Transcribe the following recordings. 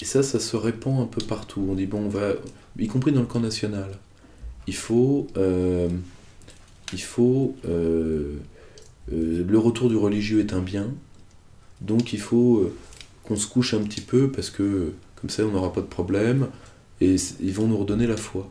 ça se répand un peu partout. On dit, bon, on va, y compris dans le camp national, il faut, le retour du religieux est un bien, donc il faut qu'on se couche un petit peu, parce que comme ça on n'aura pas de problème, et ils vont nous redonner la foi.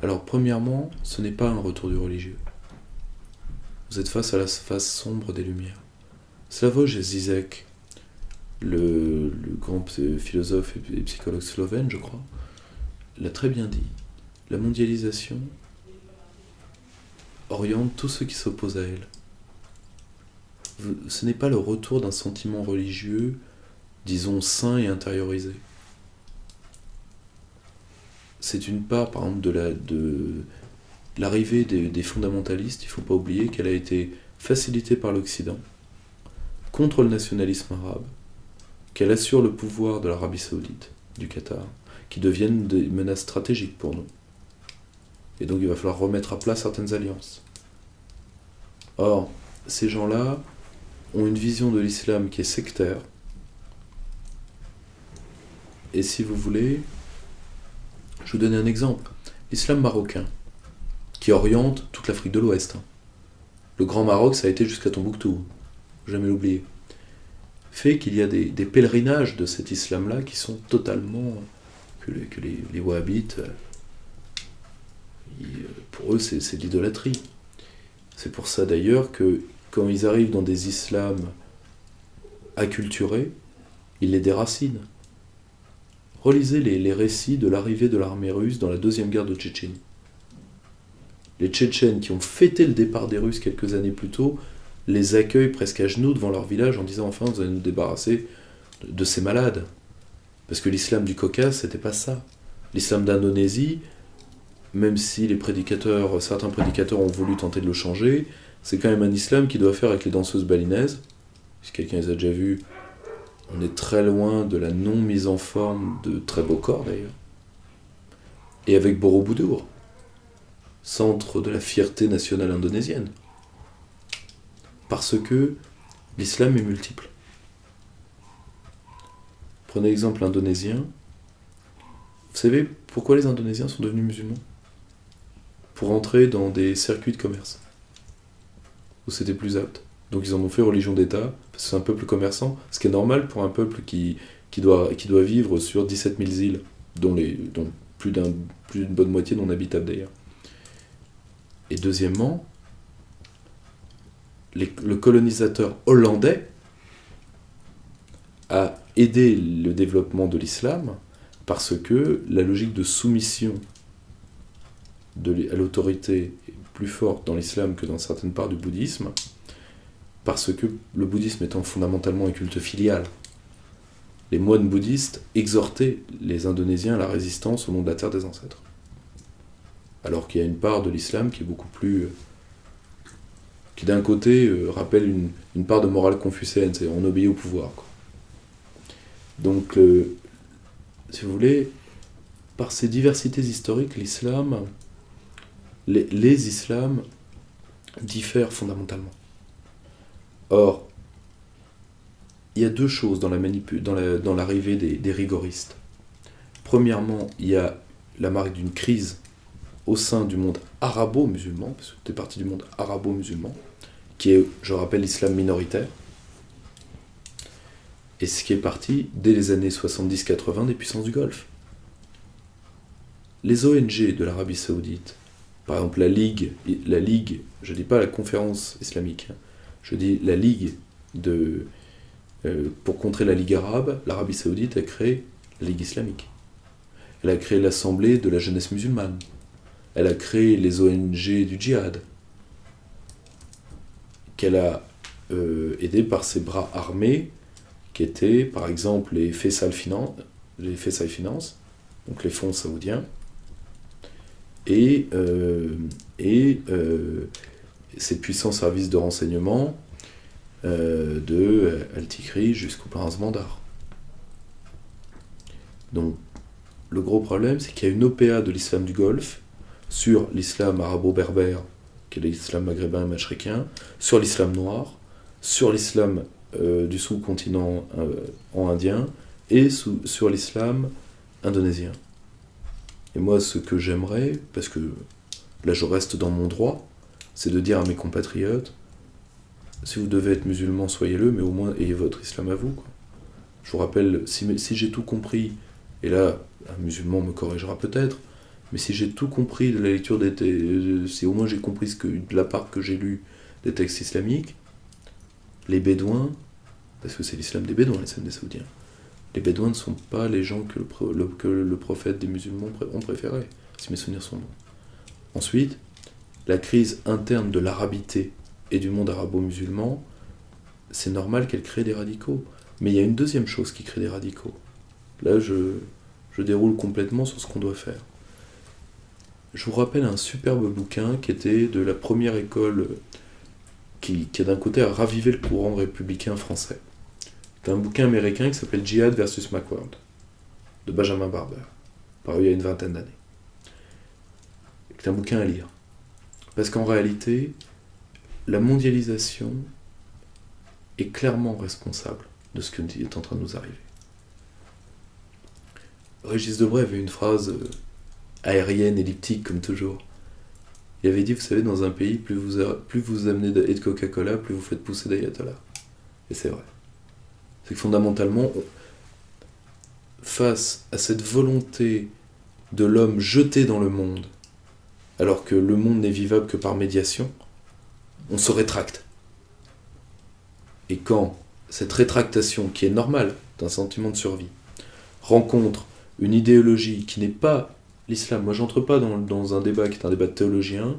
Alors premièrement, ce n'est pas un retour du religieux. Vous êtes face à la face sombre des Lumières. Slavoj Žižek, le grand philosophe et psychologue slovène, je crois, l'a très bien dit. La mondialisation oriente tous ceux qui s'opposent à elle. Ce n'est pas le retour d'un sentiment religieux, disons, sain et intériorisé. C'est une part, par exemple, de l'arrivée des fondamentalistes. Il ne faut pas oublier qu'elle a été facilitée par l'Occident contre le nationalisme arabe, qu'elle assure le pouvoir de l'Arabie Saoudite, du Qatar, qui deviennent des menaces stratégiques pour nous. Et donc il va falloir remettre à plat certaines alliances. Or, ces gens-là ont une vision de l'islam qui est sectaire. Et si vous voulez, je vais vous donner un exemple. L'islam marocain, qui oriente toute l'Afrique de l'Ouest. Le Grand Maroc, ça a été jusqu'à Tombouctou, jamais l'oublier. Fait qu'il y a des pèlerinages de cet islam-là qui sont totalement... que les wahhabites, pour eux, c'est de l'idolâtrie. C'est pour ça d'ailleurs que quand ils arrivent dans des islams acculturés, ils les déracinent. Relisez les récits de l'arrivée de l'armée russe dans la deuxième guerre de Tchétchénie. Les Tchétchènes qui ont fêté le départ des Russes quelques années plus tôt les accueillent presque à genoux devant leur village en disant « Enfin, vous allez nous débarrasser de ces malades ». Parce que l'islam du Caucase, c'était pas ça. L'islam d'Indonésie, même si certains prédicateurs ont voulu tenter de le changer, c'est quand même un islam qui doit faire avec les danseuses balinaises. Si quelqu'un les a déjà vues, on est très loin de la non-mise en forme de très beaux corps d'ailleurs. Et avec Borobudur, centre de la fierté nationale indonésienne. Parce que l'islam est multiple. Prenez l'exemple indonésien. Vous savez pourquoi les Indonésiens sont devenus musulmans? Pour entrer dans des circuits de commerce, où c'était plus apte. Donc ils en ont fait religion d'État, parce que c'est un peuple commerçant, ce qui est normal pour un peuple qui doit vivre sur 17 000 îles, dont plus d'une bonne moitié non habitables d'ailleurs. Et deuxièmement, le colonisateur hollandais a aidé le développement de l'islam parce que la logique de soumission à l'autorité est plus forte dans l'islam que dans certaines parts du bouddhisme, parce que le bouddhisme étant fondamentalement un culte filial. Les moines bouddhistes exhortaient les Indonésiens à la résistance au nom de la terre des ancêtres. Alors qu'il y a une part de l'islam qui est beaucoup plus... qui d'un côté rappelle une part de morale confucéenne, c'est on obéit au pouvoir, quoi. Donc, si vous voulez, par ces diversités historiques, l'islam, les islams diffèrent fondamentalement. Or, il y a deux choses dans l'arrivée des rigoristes. Premièrement, il y a la marque d'une crise au sein du monde arabo-musulman, parce que c'est partie du monde arabo-musulman, qui est, je rappelle, l'islam minoritaire, et ce qui est parti dès les années 70-80 des puissances du Golfe. Les ONG de l'Arabie Saoudite, par exemple la Ligue, je ne dis pas la conférence islamique, je dis la Ligue pour contrer la Ligue arabe, l'Arabie Saoudite a créé la Ligue islamique. Elle a créé l'Assemblée de la jeunesse musulmane. Elle a créé les ONG du djihad, qu'elle a aidé par ses bras armés, qui étaient par exemple les Faisal Finance, donc les fonds saoudiens, et ces puissants services de renseignement de Al-Tikri jusqu'au prince Bandar. Donc le gros problème, c'est qu'il y a une OPA de l'islam du Golfe sur l'islam arabo-berbère, qui est l'islam maghrébin et machriquien, sur l'islam noir, sur l'islam du sous-continent indien et sur l'islam indonésien. Et moi, ce que j'aimerais, parce que là je reste dans mon droit, c'est de dire à mes compatriotes, si vous devez être musulman, soyez-le, mais au moins ayez votre islam à vous, quoi. Je vous rappelle, si j'ai tout compris, et là, un musulman me corrigera peut-être, mais si j'ai tout compris de la lecture des textes, si au moins j'ai compris de la part que j'ai lu des textes islamiques, les bédouins, parce que c'est l'islam des bédouins, l'islam des saoudiens, les bédouins ne sont pas les gens que le prophète des musulmans ont préférés, si mes souvenirs sont bons. Ensuite, la crise interne de l'arabité et du monde arabo-musulman, c'est normal qu'elle crée des radicaux. Mais il y a une deuxième chose qui crée des radicaux. Là, je déroule complètement sur ce qu'on doit faire. Je vous rappelle un superbe bouquin qui était de la première école qui d'un côté a ravivé le courant républicain français. C'est un bouquin américain qui s'appelle Jihad versus Macworld, de Benjamin Barber, paru il y a une vingtaine d'années. C'est un bouquin à lire. Parce qu'en réalité, la mondialisation est clairement responsable de ce qui est en train de nous arriver. Régis Debray avait une phrase aérienne, elliptique, comme toujours. Il avait dit, vous savez, dans un pays, plus vous amenez de Coca-Cola, plus vous faites pousser d'ayatollah. Et c'est vrai. C'est que fondamentalement, face à cette volonté de l'homme jeté dans le monde, alors que le monde n'est vivable que par médiation, on se rétracte. Et quand cette rétractation, qui est normale d'un sentiment de survie, rencontre une idéologie qui n'est pas l'islam, moi j'entre pas dans un débat qui est un débat de théologiens,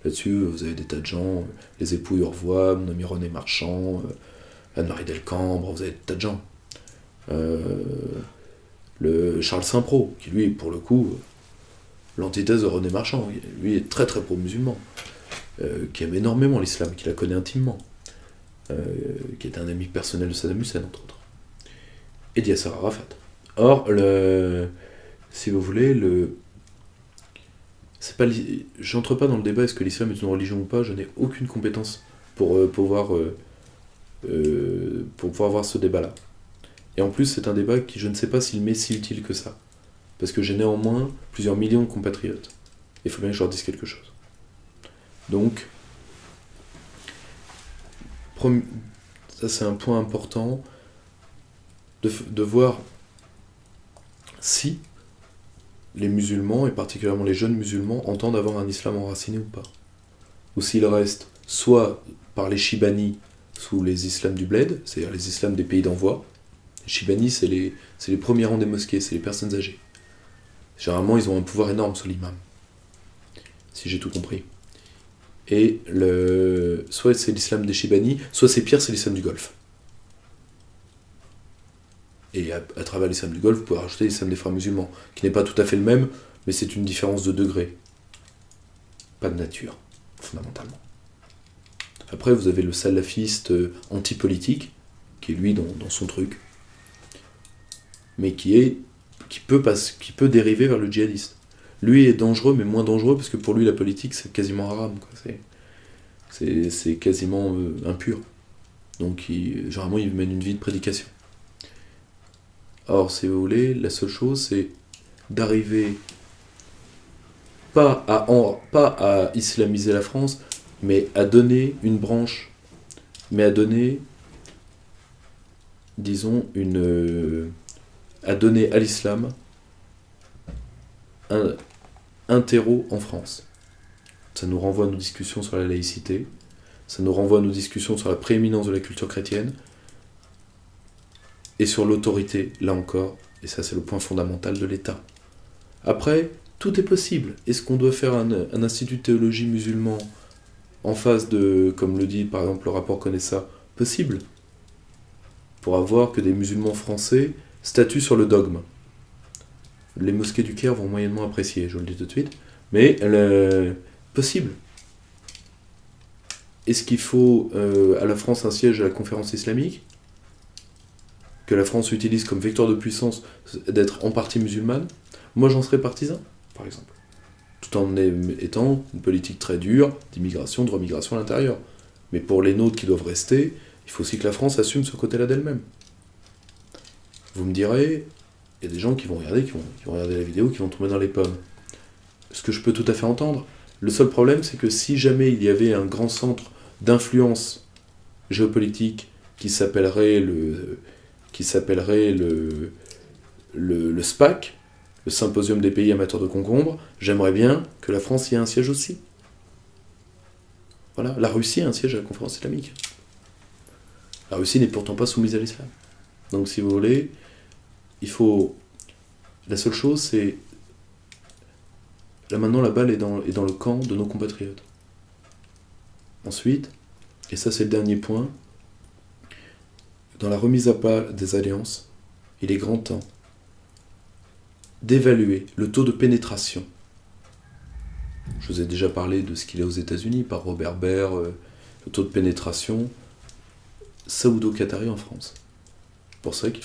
là-dessus vous avez des tas de gens, les époux Urvois, mon ami René Marchand, Anne-Marie Delcambre, vous avez des tas de gens. Le Charles Saint-Pro, qui lui, pour le coup, l'antithèse de René Marchand, lui est très très pro-musulman, qui aime énormément l'islam, qui la connaît intimement, qui est un ami personnel de Saddam Hussein, entre autres, et d'Yasser Arafat. Or, si vous voulez, j'entre pas dans le débat est-ce que l'islam est une religion ou pas, je n'ai aucune compétence pour pouvoir avoir ce débat-là. Et en plus, c'est un débat qui, je ne sais pas s'il m'est si utile que ça. Parce que j'ai néanmoins plusieurs millions de compatriotes. Il faut bien que je leur dise quelque chose. Donc, ça c'est un point important de voir si les musulmans, et particulièrement les jeunes musulmans, entendent avoir un islam enraciné ou pas. Ou s'il reste soit par les Chibani sous les islams du bled, c'est-à-dire les islams des pays d'envoi. Les Chibani, c'est les premiers rangs des mosquées, c'est les personnes âgées. Généralement, ils ont un pouvoir énorme sur l'imam, si j'ai tout compris. Et soit c'est l'islam des Chibani, soit c'est pire, c'est l'islam du Golfe. Et à travers l'islam du Golfe, vous pouvez rajouter l'islam des frères musulmans, qui n'est pas tout à fait le même, mais c'est une différence de degré. Pas de nature, fondamentalement. Après, vous avez le salafiste anti-politique, qui est lui dans son truc, mais qui peut dériver vers le djihadiste. Lui est dangereux, mais moins dangereux, parce que pour lui, la politique, c'est quasiment haram, quoi. C'est quasiment impur. Donc, généralement, il mène une vie de prédication. Or, si vous voulez, la seule chose, c'est d'arriver pas à islamiser la France, mais à donner une branche, mais à donner, disons, à donner à l'islam un terreau en France. Ça nous renvoie à nos discussions sur la laïcité, ça nous renvoie à nos discussions sur la prééminence de la culture chrétienne, et sur l'autorité, là encore, et ça c'est le point fondamental de l'État. Après, tout est possible. Est-ce qu'on doit faire un institut de théologie musulman en face de, comme le dit par exemple le rapport Conessa, possible, pour avoir que des musulmans français statuent sur le dogme. Les mosquées du Caire vont moyennement apprécier, je vous le dis tout de suite, mais possible. Est-ce qu'il faut à la France un siège à la conférence islamique, que la France utilise comme vecteur de puissance d'être en partie musulmane? Moi j'en serais partisan, par exemple. Tout en étant une politique très dure d'immigration, de remigration à l'intérieur. Mais pour les nôtres qui doivent rester, il faut aussi que la France assume ce côté-là d'elle-même. Vous me direz, il y a des gens qui vont regarder la vidéo, qui vont tomber dans les pommes. Ce que je peux tout à fait entendre. Le seul problème, c'est que si jamais il y avait un grand centre d'influence géopolitique qui s'appellerait le SPAC, le Symposium des pays amateurs de concombres, j'aimerais bien que la France y ait un siège aussi. Voilà, la Russie a un siège à la conférence islamique. La Russie n'est pourtant pas soumise à l'islam. Donc si vous voulez, la seule chose, c'est... Là maintenant, la balle est dans le camp de nos compatriotes. Ensuite, et ça c'est le dernier point, dans la remise à plat des alliances, il est grand temps d'évaluer le taux de pénétration. Je vous ai déjà parlé de ce qu'il est aux États-Unis par Robert Baer, le taux de pénétration saoudo-qatari en France. Pour ça qu'il